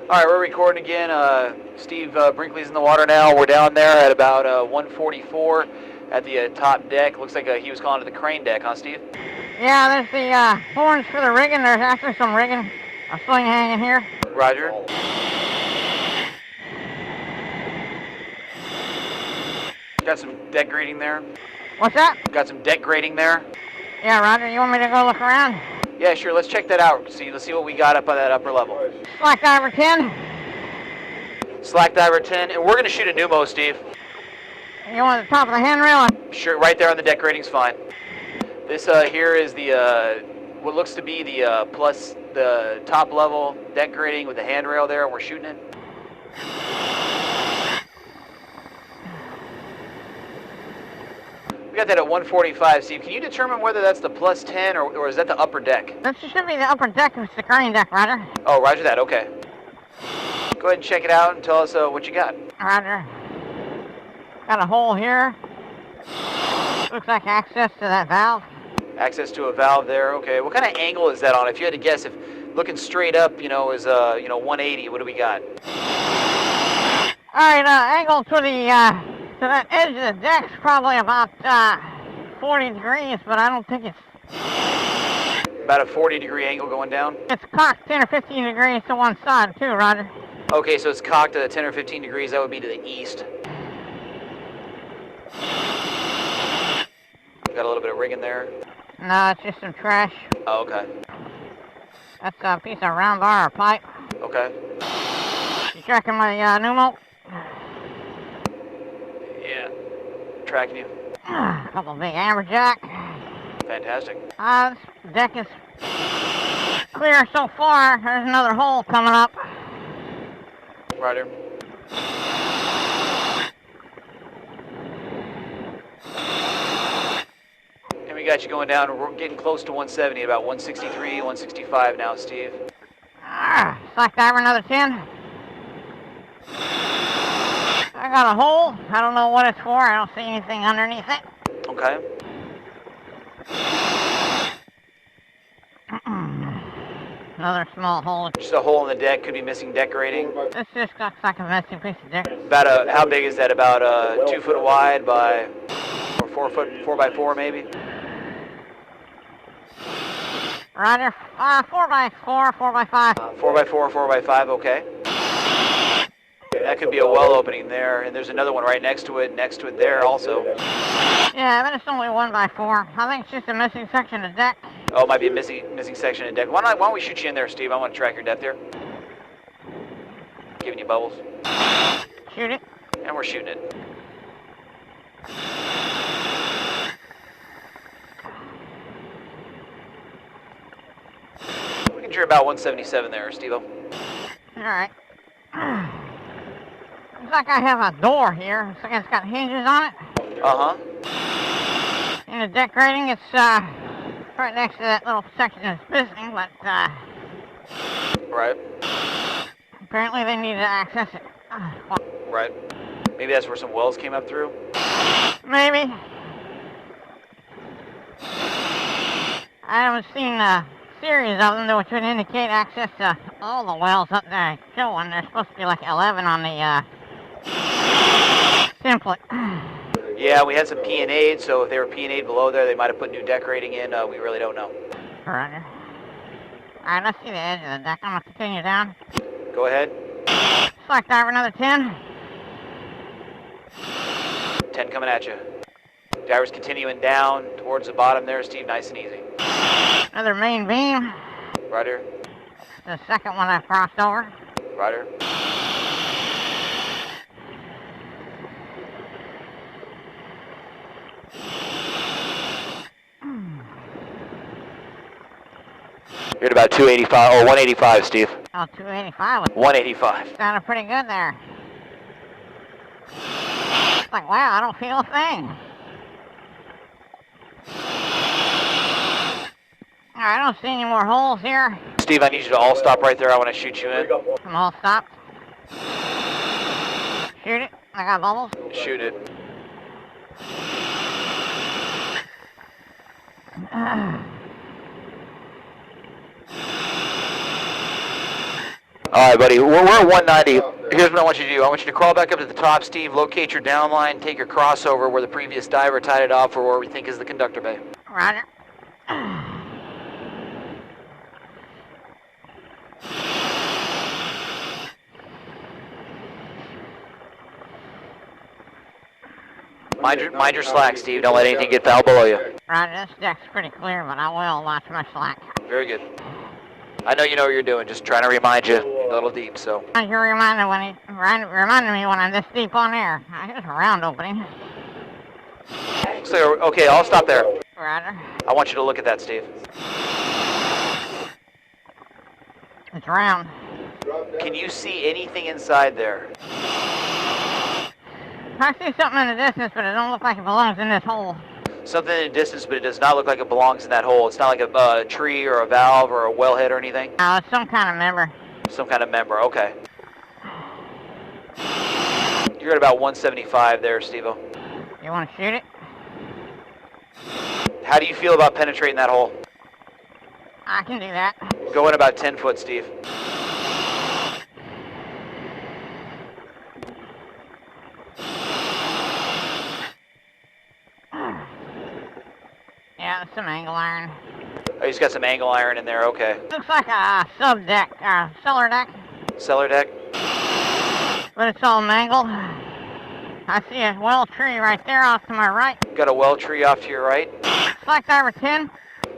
All right, we're recording again. Steve Brinkley's in the water now. We're down there at about 144 at the top deck. Looks like he was calling it the crane deck, huh, Steve? Yeah, there's the horns for the rigging. There's actually some rigging, a sling hanging here. Roger. Got some deck grading there. What's that? Got some deck grading there. Yeah, Roger, you want me to go look around? Yeah, sure. Let's check that out. Let's see what we got up on that upper level. Slack diver 10. Slack diver 10, and we're going to shoot a pneumo, Steve. You want the top of the handrail? Sure, right there on the deck grading's fine. This here is the what looks to be the plus the top level deck grading with the handrail there, and we're shooting it. We got that at 145, Steve. Can you determine whether that's the plus 10 or is that the upper deck? This should be the upper deck. It's the crane deck, Roger. Oh, roger that. Okay. Go ahead and check it out and tell us what you got. Roger. Got a hole here. Looks like access to that valve. Access to a valve there. Okay. What kind of angle is that on? If you had to guess, if looking straight up, is 180. What do we got? All right. Angle to the to that edge of the deck's probably about 40 degrees, but I don't think it's... About a 40-degree angle going down? It's cocked 10 or 15 degrees to one side, too, Roger. Okay, so it's cocked at 10 or 15 degrees. That would be to the east. Got a little bit of rigging there. No, it's just some trash. Oh, okay. That's a piece of round bar or pipe. Okay. You tracking my pneumo? Yeah. Tracking you. A couple big amberjack. Fantastic. This deck is clear so far. There's another hole coming up. Roger. And we got you going down. We're getting close to 170, about 163, 165 now, Steve. Slack diver another 10. I got a hole. I don't know what it's for. I don't see anything underneath it. Okay. Another small hole. Just a hole in the deck. Could be missing deck grading. This just looks like a messy piece of deck. About how big is that? About 2 foot wide by, or 4 foot, 4 by 4 maybe? Roger. 4 by 4, 4 by 5. 4 by 4, 4 by 5. Okay. That could be a well opening there, and there's another one right next to it there also. Yeah, but it's only 1 by 4. I think it's just a missing section of deck. Oh, it might be a missing section of deck. Why don't we shoot you in there, Steve? I want to track your depth here. Giving you bubbles. Shoot it. And we're shooting it. We can draw about 177 there, Steve-O. Alright. Looks like I have a door here. Looks like it's got hinges on it. Uh-huh. In the deck rating, it's right next to that little section that's missing, but Right. apparently they need to access it. Right. Maybe that's where some wells came up through? Maybe. I haven't seen a series of them which would indicate access to all the wells up there showing. There's supposed to be like 11 on the template. Yeah, we had some P&A'd, so if they were P&A'd below there, they might have put new deck rating in. We really don't know. Roger. Alright, let's see the edge of the deck. I'm going to continue down. Go ahead. Slack diver another 10. 10 coming at you. Diver's continuing down towards the bottom there, Steve. Nice and easy. Another main beam. Roger. The second one I've crossed over. Roger. You're at about 285, or 185, Steve. Oh, 285. 185. Sounded pretty good there. It's like, wow, I don't feel a thing. I don't see any more holes here. Steve, I need you to all stop right there. I want to shoot you in. I'm all stopped. Shoot it. I got bubbles. Shoot it. All right, buddy. We're at 190. Here's what I want you to do. I want you to crawl back up to the top, Steve, locate your downline, take your crossover where the previous diver tied it off or where we think is the conductor bay. Roger. Mind your slack, Steve. Don't let anything get foul below you. Roger, this deck's pretty clear, but I will watch my slack. Very good. I know you know what you're doing. Just trying to remind you a little deep, so. You reminded me when I'm this deep on air. Here's a round opening. So, okay, I'll stop there. Roger. I want you to look at that, Steve. It's round. Can you see anything inside there? I see something in the distance, but it don't look like it belongs in this hole. Something in the distance, but it does not look like it belongs in that hole. It's not like a tree or a valve or a wellhead or anything? Oh, it's some kind of member. Some kind of member, okay. You're at about 175 there, Steve-O. You want to shoot it? How do you feel about penetrating that hole? I can do that. Go in about 10 foot, Steve. Yeah, there's some angle iron. Oh, he's got some angle iron in there, okay. Looks like a sub deck, cellar deck. Cellar deck? But it's all mangled. I see a well tree right there off to my right. Got a well tree off to your right. Slack diver 10.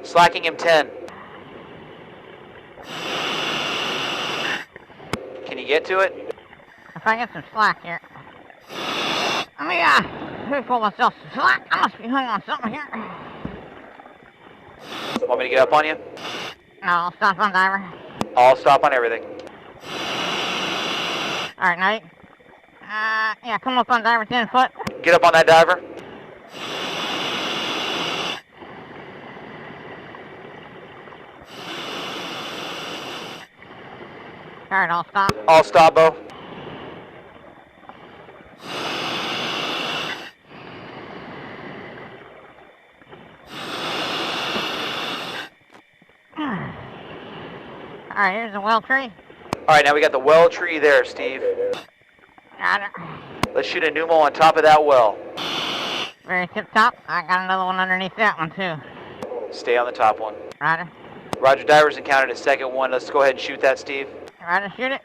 Slacking him 10. Can you get to it? If I get some slack here. Let me pull myself some slack. I must be hung on something here. Want me to get up on you? No, I'll stop on diver. I'll stop on everything. Alright, now yeah, come up on diver 10 foot. Get up on that diver. Alright, I'll stop. I'll stop, Bo. Alright, here's the well tree. All right, now we got the well tree there, Steve. Got it. Let's shoot a pneumo on top of that well. Very tip top. I got another one underneath that one too. Stay on the top one. Roger. Roger, divers encountered a second one. Let's go ahead and shoot that, Steve. Roger, shoot it.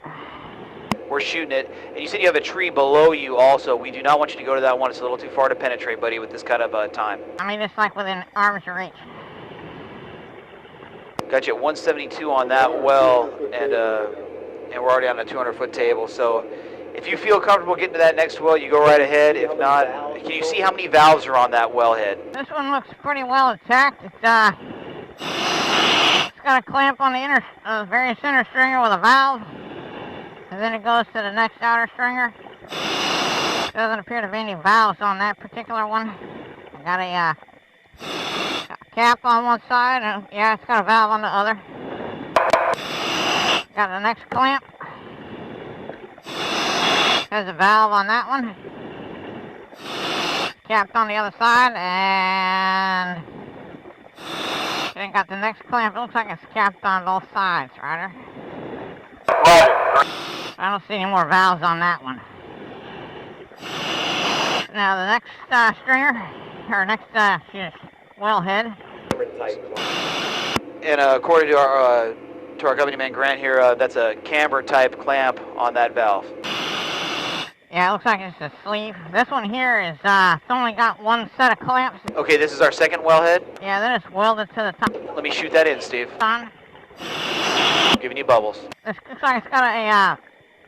We're shooting it. And you said you have a tree below you also. We do not want you to go to that one. It's a little too far to penetrate, buddy, with this kind of time. I mean, it's like within arm's reach. Got you at 172 on that well, and we're already on a 200-foot table. So if you feel comfortable getting to that next well, you go right ahead. If not, can you see how many valves are on that wellhead? This one looks pretty well attacked. It's got a clamp on the very center stringer with a valve, and then it goes to the next outer stringer. Doesn't appear to be any valves on that particular one. I got a cap on one side, and yeah, it's got a valve on the other. Got the next clamp. There's a valve on that one. Capped on the other side, and then got the next clamp. It looks like it's capped on both sides, Ryder. I don't see any more valves on that one. Now the next stringer, or next wellhead. And according to our company man Grant here, that's a camber type clamp on that valve. Yeah, it looks like it's a sleeve. This one here is it's only got one set of clamps. Okay, this is our second wellhead. Yeah, then it's welded to the top. Let me shoot that in, Steve. On. Giving you bubbles. This looks like it's got a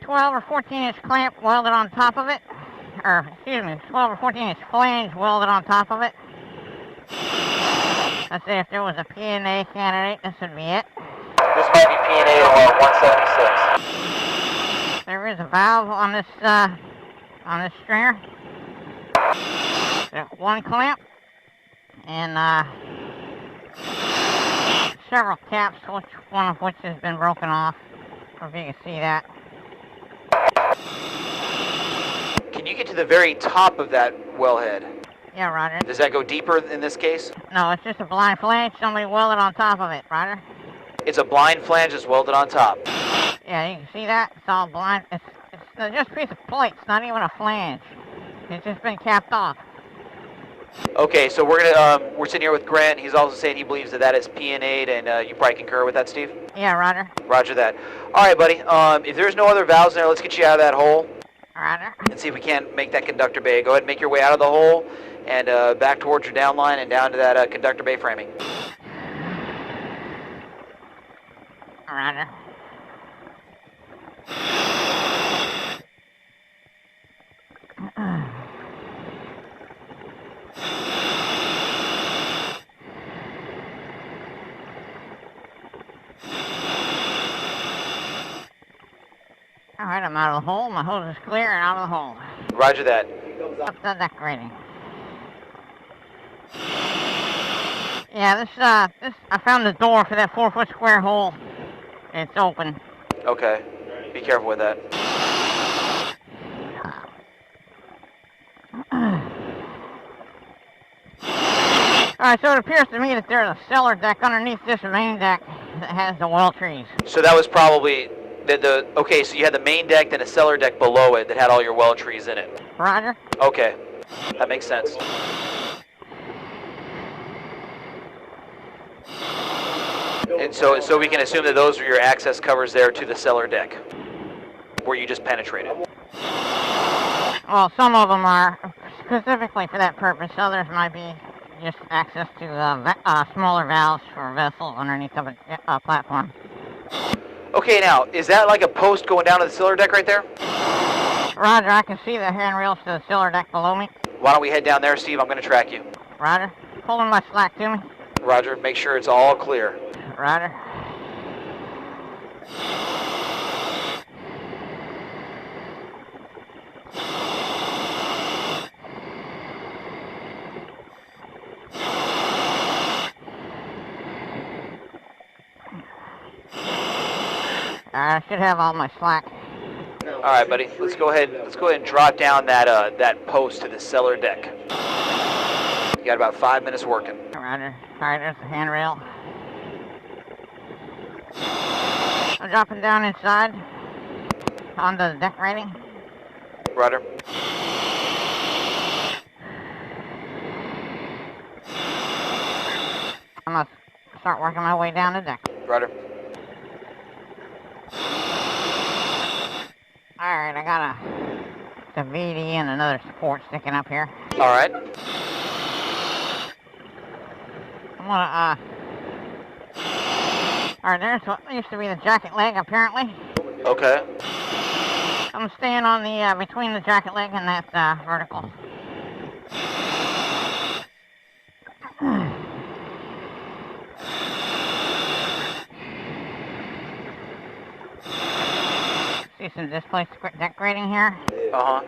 12 or 14-inch clamp welded on top of it. Or, excuse me, 12 or 14-inch flange welded on top of it. Let's see, if there was a P&A candidate, this would be it. This might be P&A or 176. There is a valve on this stringer. There's one clamp. And several caps, one of which has been broken off. If you can see that. Can you get to the very top of that wellhead? Yeah, Roger. Does that go deeper in this case? No, it's just a blind flange. Somebody welded on top of it, Roger. It's a blind flange that's welded on top. Yeah, you can see that? It's all blind. It's just a piece of plate. It's not even a flange. It's just been capped off. Okay, so we're sitting here with Grant. He's also saying he believes that is PN8, and you probably concur with that, Steve? Yeah, Roger. Roger that. All right, buddy. If there's no other valves in there, let's get you out of that hole Roger. and see if we can't make that conductor bay. Go ahead and make your way out of the hole and back towards your downline and down to that conductor bay framing. Roger. All right, I'm out of the hole. My hose is clear and out of the hole. Roger that. Up the deck rating. Yeah, this, I found the door for that 4-foot square hole. It's open. Okay. Be careful with that. Alright, so it appears to me that there's a cellar deck underneath this main deck that has the well trees. So that was probably okay, so you had the main deck, then a cellar deck below it that had all your well trees in it. Roger. Okay. That makes sense. And so we can assume that those are your access covers there to the cellar deck, where you just penetrated. Well, some of them are specifically for that purpose. Others might be just access to smaller valves for vessels underneath of a platform. Okay, now, is that like a post going down to the cellar deck right there? Roger, I can see the handrails to the cellar deck below me. Why don't we head down there, Steve? I'm going to track you. Roger. Pulling my slack to me. Roger, make sure it's all clear. Roger. I should have all my slack. All right, buddy. Let's go ahead and drop down that post to the cellar deck. You got about 5 minutes working. Roger. All right, there's the handrail. I'm dropping down inside onto the deck rating. Roger. I'm gonna start working my way down the deck. Roger. Alright, I got a VD and another support sticking up here. All right. I'm gonna, alright, there's what used to be the jacket leg, apparently. Okay. I'm staying on the, between the jacket leg and that, vertical. See some displaced deck grading here. Uh-huh.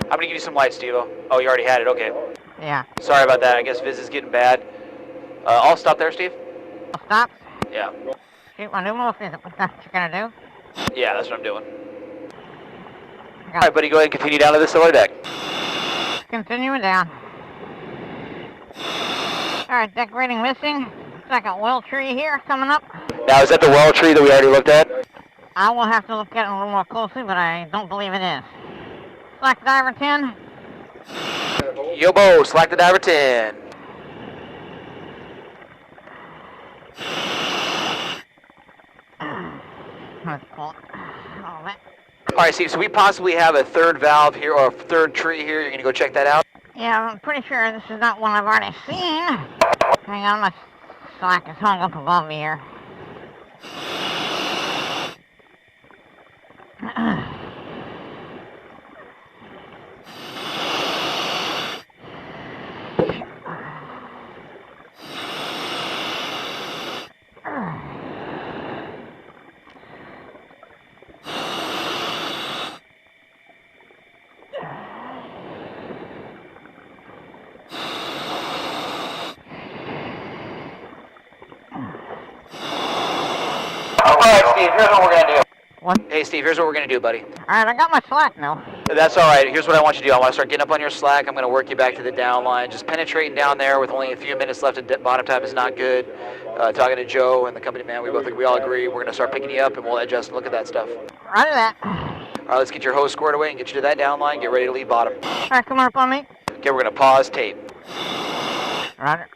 I'm gonna give you some light, Steve-O. Oh, you already had it, okay. Yeah. Sorry about that, I guess Viz is getting bad. I'll stop there, Steve. I'll stop. Yeah. Shoot my pneumo, is that what you're gonna do? Yeah, that's what I'm doing. All right, buddy, go ahead and continue down to the cellar deck. Continuing down. Alright, deck rating missing. Looks like a well tree here coming up. Now, is that the well tree that we already looked at? I will have to look at it a little more closely, but I don't believe it is. Slack diver 10. Yobo, slack the diver 10. Let's pull it. Oh, that. All right, Steve, so we possibly have a third valve here, or a third tree here. You're going to go check that out? Yeah, I'm pretty sure this is not one I've already seen. Hang on, my slack is hung up above me here. All right, Steve, here's what we're going to do. What? Hey, Steve, here's what we're going to do, buddy. Alright, I got my slack now. That's all right. Here's what I want you to do. I want to start getting up on your slack. I'm going to work you back to the down line. Just penetrating down there with only a few minutes left at bottom time is not good. Talking to Joe and the company man, we all agree. We're going to start picking you up, and we'll adjust and look at that stuff. Roger that. All right, let's get your hose squared away and get you to that down line. Get ready to leave bottom. All right, come on up on me. Okay, we're going to pause tape. Roger.